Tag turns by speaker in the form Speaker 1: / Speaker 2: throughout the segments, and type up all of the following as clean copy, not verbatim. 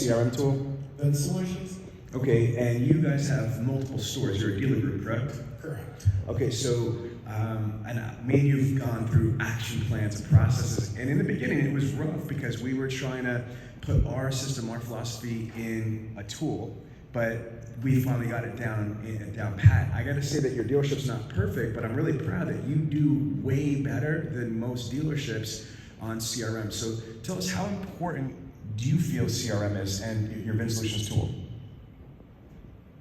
Speaker 1: CRM tool?
Speaker 2: Then solutions?
Speaker 1: Okay, and you guys have multiple stores. You're a dealer group, correct?
Speaker 2: Correct.
Speaker 1: Okay, so me and you've gone through action plans and processes, and in the beginning it was rough because we were trying to put our system, our philosophy in a tool, but we finally got it down pat. I got to say that your dealership's not perfect, but I'm really proud that you do way better than most dealerships on CRM. So tell us, how important do you feel CRM is and your VIN Solutions tool?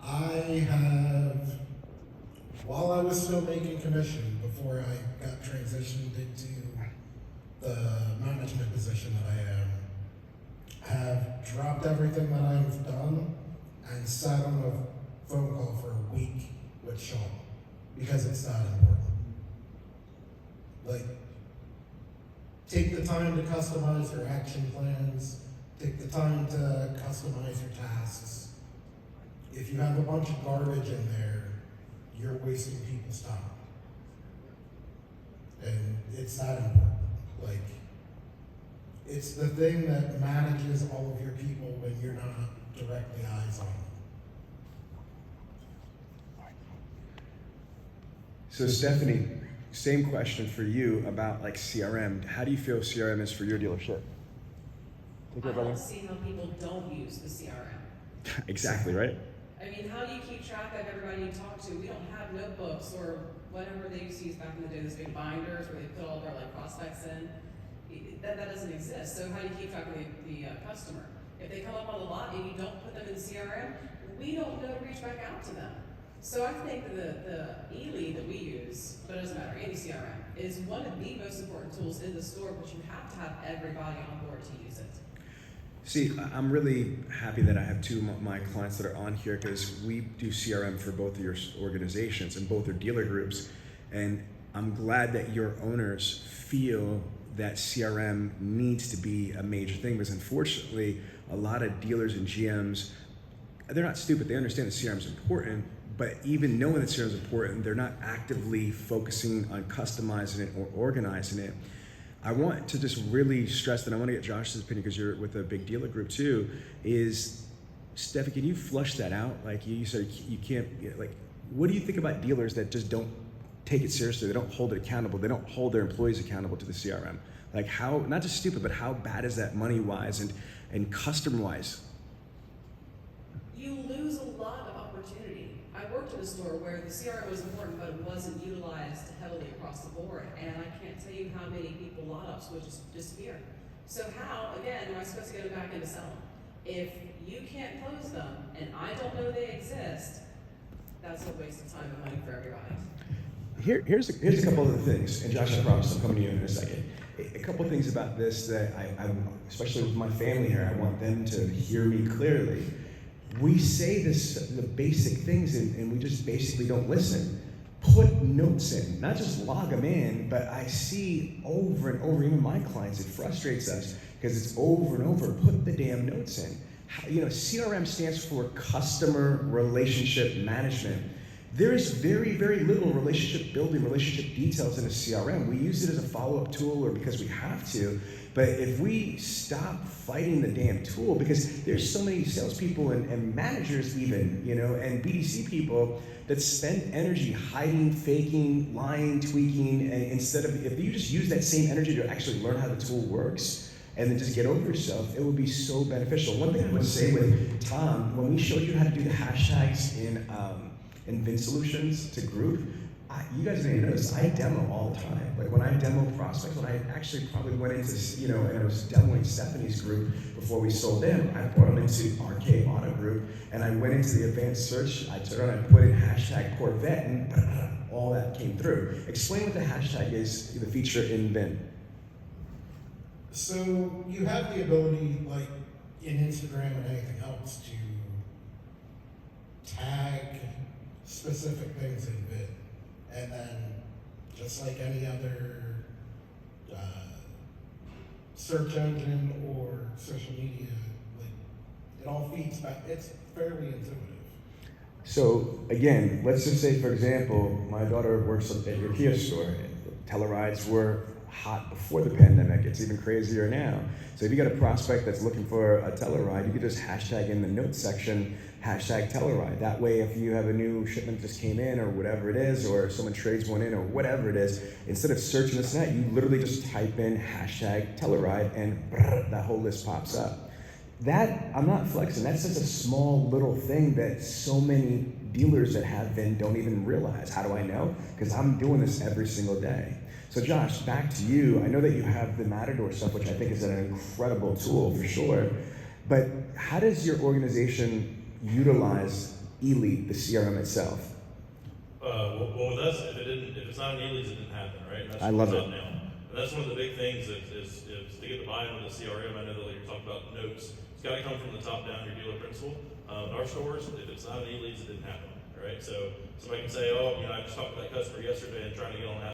Speaker 2: I have, while I was still making commission before I got transitioned into the management position that I am, have dropped everything that I've done and sat on a phone call for a week with Sean because it's that important. Like, take the time to customize your action plans, take the time to customize your tasks. If you have a bunch of garbage in there, you're wasting people's time. And it's that important. Like, it's the thing that manages all of your people when you're not directly eyes on them.
Speaker 1: So Stephanie, same question for you about like CRM. How do you feel CRM is for your dealership?
Speaker 3: I don't see how people don't use the CRM.
Speaker 1: Exactly, right?
Speaker 3: I mean, how do you keep track of everybody you talk to? We don't have notebooks or whatever they used to use back in the day, those big binders where they put all their like prospects in. That doesn't exist. So how do you keep track of the customer? If they come up on the lot and you don't put them in the CRM, we don't know to reach back out to them. So I think the e-lead that we use, but it doesn't matter, any CRM, is one of the most important tools in the store, but you have to have everybody on board to use it.
Speaker 1: See, I'm really happy that I have two of my clients that are on here because we do CRM for both of your organizations and both are dealer groups. And I'm glad that your owners feel that CRM needs to be a major thing because unfortunately, a lot of dealers and GMs, they're not stupid. They understand that CRM is important, but even knowing that CRM is important, they're not actively focusing on customizing it or organizing it. I want to just really stress that I want to get Josh's opinion because you're with a big dealer group too, is, Steffi, can you flush that out? Like you said, you can't, like, what do you think about dealers that just don't take it seriously? They don't hold it accountable. They don't hold their employees accountable to the CRM. Like how, not just stupid, but how bad is that money-wise and customer-wise?
Speaker 3: You lose a lot of opportunity. I worked in a store where the CRM was important, but it wasn't utilized heavily across the board, and I can't tell you how many people lot ups would just disappear. So how, again, am I supposed to get them back into selling? If you can't close them, and I don't know they exist, that's a waste of time and money for everybody.
Speaker 1: Here's a couple of the things, and Josh, I promise I'm coming to you in a second. A couple of things about this that I especially with my family here, I want them to hear me clearly. We say the basic things, and we just basically don't listen. Put notes in, not just log them in, but I see over and over, even my clients, it frustrates us because it's over and over, put the damn notes in. You know, CRM stands for Customer Relationship Management. There is very, very little relationship building, relationship details in a CRM. We use it as a follow-up tool or because we have to, but if we stop fighting the damn tool, because there's so many salespeople and managers even, you know, and BDC people that spend energy hiding, faking, lying, tweaking, and instead of, if you just use that same energy to actually learn how the tool works, and then just get over yourself, it would be so beneficial. One thing I would say with Tom, when we showed you how to do the hashtags in VIN Solutions to group, you guys may notice I demo all the time. Like when I demo prospects, when I actually probably went into, you know, and I was demoing Stephanie's group before we sold them, I brought them into RK Auto Group, and I went into the advanced search, I turned on, I put in hashtag Corvette, and all that came through. Explain what the hashtag is, the feature in VIN.
Speaker 2: So you have the ability, like in Instagram and anything else, to tag specific things in VIN. And then, just like any other search engine or social media, like it all feeds back. It's fairly intuitive.
Speaker 1: So again, let's just say, for example, my daughter works at your Kia store. Telerides were hot before the pandemic. It's even crazier now. So if you got a prospect that's looking for a Teleride, you could just hashtag in the notes section, hashtag Teleride. That way, if you have a new shipment just came in or whatever it is, or someone trades one in or whatever it is, instead of searching this net, you literally just type in hashtag Teleride and that whole list pops up. That, I'm not flexing, that's just a small little thing that so many dealers that have VIN don't even realize. How do I know? Because I'm doing this every single day. So Josh, back to you. I know that you have the Matador stuff, which I think is an incredible tool for sure, but how does your organization utilize Elite, the CRM itself?
Speaker 4: Well, with us, if it's not an Elite, it didn't happen, right? And that's
Speaker 1: I love
Speaker 4: what
Speaker 1: it.
Speaker 4: it's out now. And that's one of the big things is to get the buy-in with the CRM. I know that you're talking about notes. It's got to come from the top down, your dealer principal. In our stores, if it's not an Elite, it didn't happen, right? So somebody can say, oh, I just talked to that customer yesterday and trying to get on that.